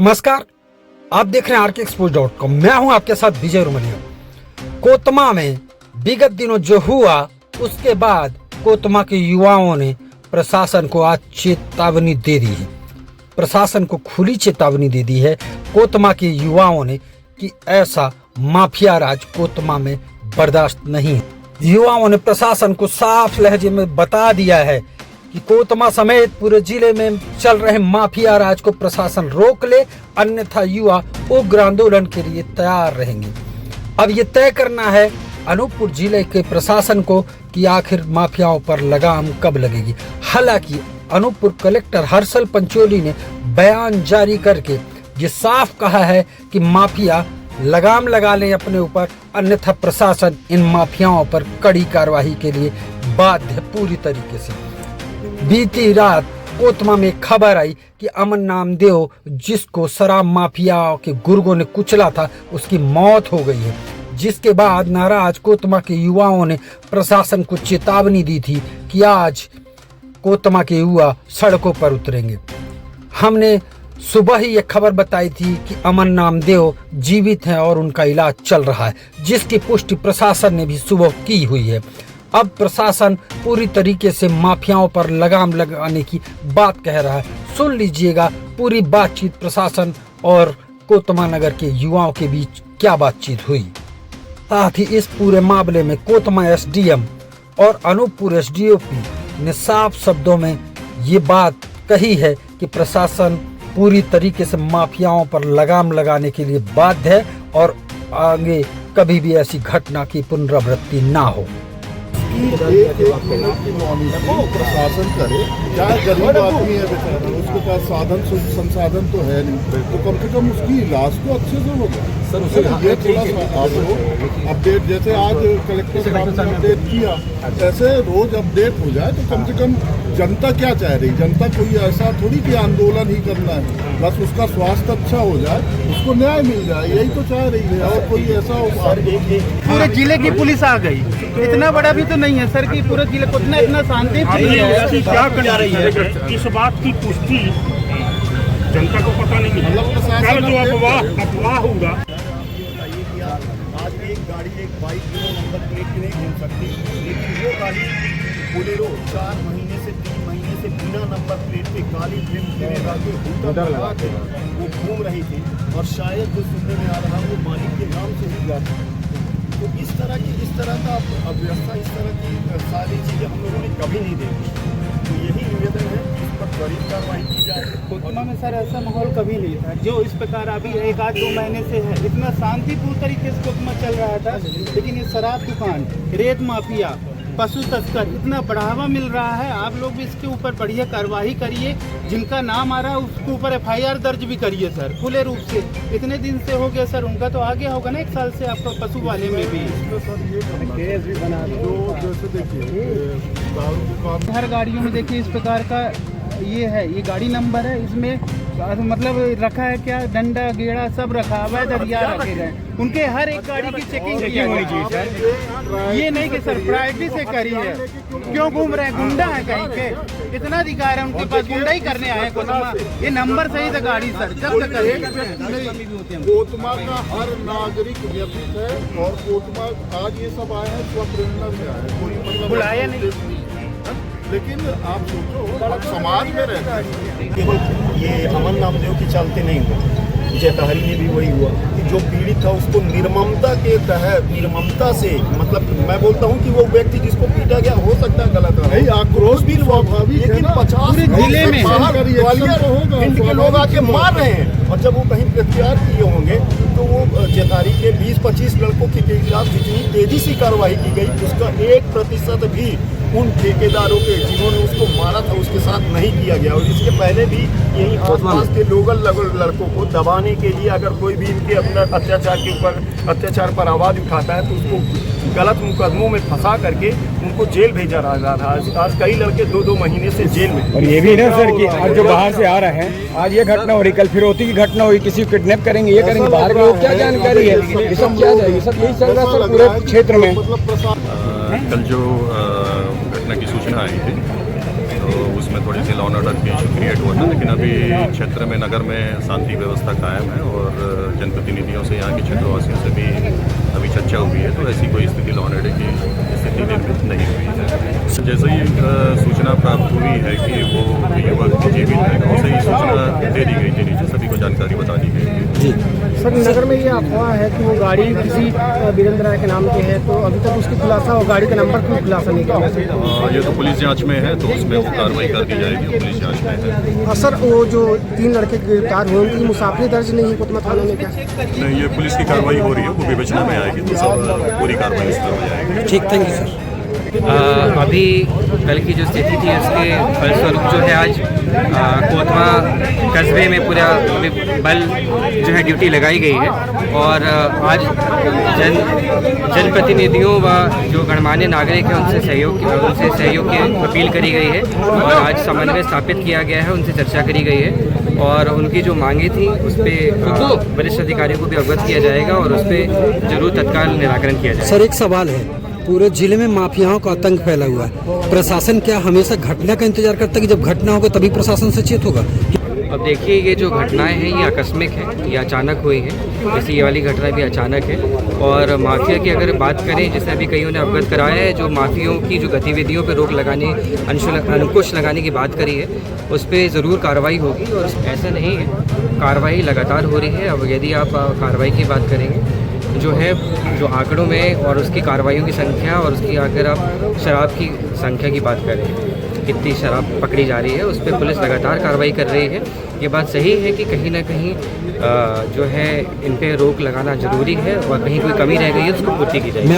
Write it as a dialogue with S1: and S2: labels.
S1: नमस्कार, आप देख रहे हैं RKExpress.com। मैं हूं आपके साथ विजय रुमलिया। कोतमा में विगत दिनों जो हुआ उसके बाद कोतमा के युवाओं ने प्रशासन को आज चेतावनी दे दी है। प्रशासन को खुली चेतावनी दे दी है कोतमा के युवाओं ने कि ऐसा माफिया राज कोतमा में बर्दाश्त नहीं है। युवाओं ने प्रशासन को साफ लहजे में बता दिया है कि कोतमा समेत पूरे जिले में चल रहे माफिया राज को प्रशासन रोक ले, अन्यथा युवा उग्र आंदोलन के लिए तैयार रहेंगे। अब ये तय करना है अनूपपुर जिले के प्रशासन को कि आखिर माफियाओं पर लगाम कब लगेगी। हालांकि अनूपपुर कलेक्टर हर्षल पंचोली ने बयान जारी करके ये साफ कहा है कि माफिया लगाम लगा लें अपने ऊपर, अन्यथा प्रशासन इन माफियाओं पर कड़ी कार्रवाई के लिए बाध्य है पूरी तरीके से। बीती रात कोतमा में खबर आई कि अमन नामदेव, जिसको शराब माफिया के गुर्गों ने कुचला था, उसकी मौत हो गई है। जिसके बाद नाराज कोतमा के युवाओं ने प्रशासन को चेतावनी दी थी कि आज कोतमा के युवा सड़कों पर उतरेंगे। हमने सुबह ही ये खबर बताई थी कि अमन नामदेव जीवित हैं और उनका इलाज चल रहा है, जिसकी पुष्टि प्रशासन ने भी सुबह की हुई है। अब प्रशासन पूरी तरीके से माफियाओं पर लगाम लगाने की बात कह रहा है। सुन लीजिएगा पूरी बातचीत प्रशासन और कोतमा नगर के युवाओं के बीच क्या बातचीत हुई। साथ ही इस पूरे मामले में कोतमा SDM और अनूपपुर SDOP ने साफ शब्दों में ये बात कही है कि प्रशासन पूरी तरीके से माफियाओं पर लगाम लगाने के लिए बाध्य है और आगे कभी भी ऐसी घटना की पुनरावृत्ति ना हो।
S2: एक मिनट की मॉनिटरिंग प्रशासन करे। क्या गरीब आदमी है बेचारा, उसके पास साधन संसाधन तो है नहीं, तो कम से कम उसकी इलाज तो अच्छे से होगा। सर उसे ये थोड़ा सा अपडेट, जैसे आज कलेक्टर साहब ने अपडेट किया, ऐसे रोज अपडेट हो जाए तो कम से कम जनता क्या चाह रही। जनता कोई ऐसा थोड़ी कि आंदोलन ही करना है, बस उसका स्वास्थ्य अच्छा हो जाए, उसको न्याय मिल जाए, यही तो चाह रही है। और कोई ऐसा
S3: पूरे जिले की पुलिस आ गई, इतना बड़ा भी तो नहीं है सर कि पूरे जिले को इतना शांति
S4: क्या कर रही है। इस बात की पुष्टि जनता को पता नहीं है। कल जो अफवाह होगा।
S2: आज एक गाड़ी एक बाइक बिना नंबर प्लेट की नहीं घूम सकती, लेकिन वो गाड़ी बोलेरो 4 महीने से 3 महीने से बिना नंबर प्लेट के काली फिल्म लगा के वो घूम रही थी और शायद जो सुनने में आ रहा वो मालिक के नाम से ही जाता। तो इस तरह का अव्यवस्था, इस तरह की सारी चीज़ें हम लोगों ने कभी नहीं देखी। तो यही निवेदन है कि इस पर त्वरित कार्रवाई की जाए।
S3: कोतमा में सर ऐसा माहौल कभी नहीं था जो इस प्रकार अभी 1-2 महीने से है। इतना शांतिपूर्ण तरीके से कोतमा चल रहा था, लेकिन ये शराब दुकान, रेत माफिया, पशु तस्कर, इतना बढ़ावा मिल रहा है। आप लोग भी इसके ऊपर बढ़िया कार्रवाई करिए। जिनका नाम आ रहा है उसके ऊपर FIR दर्ज भी करिए सर, खुले रूप से। इतने दिन से हो गया सर, उनका तो आगे होगा ना 1 साल से आपका पशु वाले में भी।
S2: केस भी बना दो। जैसे देखिए दारू दुकान,
S3: हर गाड़ियों में देखिए इस प्रकार का ये है, ये गाड़ी नंबर है, इसमें मतलब रखा है क्या, डंडा गेड़ा सब रखा, अवैध हथियार रखे गए। उनके हर एक गाड़ी की चेकिंग की होनी चाहिए सर। ये नहीं कि सर प्रायोरिटी से करी है। क्यों घूम रहे हैं, गुंडा है कहीं के, इतना अधिकार है उनके पास, गुंडा ही करने आए कोतमा। ये नंबर सही था गाड़ी सर, जब तक
S2: कोतमा का हर नागरिक व्यतीत है और कोतमा आज ये सब आए हैं स्वप्रेरणा से आए, कोई मतलब
S3: बुलाया नहीं।
S2: लेकिन आप सोचो आप समाज में रहते हैं।
S5: केवल ये अमन नामदेव की चलते नहीं हुआ, जयतहरी में भी वही हुआ कि जो पीड़ित था उसको निर्ममता के तहत, निर्ममता से, मतलब मैं बोलता हूँ कि वो व्यक्ति जिसको पीटा गया हो सकता है गलत है, आक्रोश भी स्वाभाविक, लेकिन 50
S3: जिले में
S5: इंड के लोग आके मार रहे हैं। और जब वो कहीं गिरफ्तार किए होंगे तो वो जयतहरी के 20-25 लड़कों के खिलाफ जितनी तेजी से कार्रवाई की गई, उसका 1% भी उन ठेकेदारों के जिन्होंने उसको मारा था उसके साथ नहीं किया गया। और इसके पहले भी यही आसपास के लोकल लड़कों को दबाने के लिए अगर कोई भी इनके अपना अत्याचार पर आवाज़ उठाता है तो उसको गलत मुकदमों में फंसा करके उनको जेल भेजा जा रहा है। आज कई लड़के 2-2 महीने से जेल में।
S6: और ये भी ना सर कि आज जो बाहर से आ रहे हैं, आज ये घटना हो रही, कल फिरौती की घटना हुई, किसी को किडनैप करेंगे, ये करेंगे, बाहर के लोग क्या जानकारी है, ये सब क्या जाएगी, सब यही चल रहा है सर पूरे क्षेत्र में।
S7: कल जो घटना की सूचना आई थी तो तो उसमें थोड़ी सी लॉ एंड ऑर्डर की इशू क्रिएट हुआ था, लेकिन अभी क्षेत्र में नगर में शांति व्यवस्था कायम है और जनप्रतिनिधियों से यहाँ के क्षेत्रवासियों से भी अभी चर्चा हुई है, तो ऐसी कोई स्थिति लॉ एंड ऑर्डर की स्थिति निर्मित नहीं हुई है। जैसे ही सूचना प्राप्त हुई है कि वो युवक जीवित है, तो उसे ही सूचना दे दी गई थी, नीचे सभी को जानकारी बता दी गई थी।
S8: सर, नगर में ये अफवाह है कि वो गाड़ी किसी वीरेंद्र राय के नाम की है, तो अभी तक उसकी खुलासा और गाड़ी का नंबर कोई खुलासा नहीं किया।
S7: ये तो पुलिस जांच में है, तो उसमें कार्रवाई कर दी जाएगी, पुलिस जांच में है।
S8: सर, वो जो 3 लड़के गिरफ्तार हुए उनकी मुसाफिरी दर्ज नहीं है कोतमा थाना में क्या?
S7: नहीं, ये पुलिस की कार्रवाई हो रही है, वो विवेचना में आएगी तो सब पूरी कार्रवाई उस पर हो जाएगी।
S1: ठीक, थैंक यू सर।
S9: अभी कल की जो स्थिति थी उसके फलस्वरूप जो है आज कोतमा कस्बे में पूरा बल जो है ड्यूटी लगाई गई है और आज जनप्रतिनिधियों व जो गणमान्य नागरिक हैं उनसे सहयोग की अपील करी गई है और आज समन्वय स्थापित किया गया है, उनसे चर्चा करी गई है और उनकी जो मांगे थी उस पर वरिष्ठ अधिकारियों को भी अवगत किया जाएगा और उस पर जरूर तत्काल निराकरण किया जाएगा।
S1: सर, एक सवाल है, पूरे जिले में माफियाओं का आतंक फैला हुआ है, प्रशासन क्या हमेशा घटना का इंतजार करता है कि जब घटना होगा तभी प्रशासन सचेत होगा?
S9: अब देखिए, ये जो घटनाएं हैं ये आकस्मिक है, ये अचानक हुई है, जैसे ये वाली घटना भी अचानक है और माफिया की अगर बात करें, जैसे अभी कईयों ने अवगत कराया है, जो माफियों की जो गतिविधियों पर रोक लगाने, अंकुश लगाने की बात करी है, उस पर ज़रूर कार्रवाई होगी और ऐसा नहीं है, कार्रवाई लगातार हो रही है। अब यदि आप कार्रवाई की बात करेंगे जो है, जो आंकड़ों में और उसकी कार्रवाइयों की संख्या और उसकी अगर आप शराब की संख्या की बात करें, कितनी शराब पकड़ी जा रही है, उस पर पुलिस लगातार कार्रवाई कर रही है। ये बात सही है कि कहीं ना कहीं जो है इन पे रोक लगाना ज़रूरी है और कहीं कोई कमी रह गई है उसको पूर्ति की जाएगी।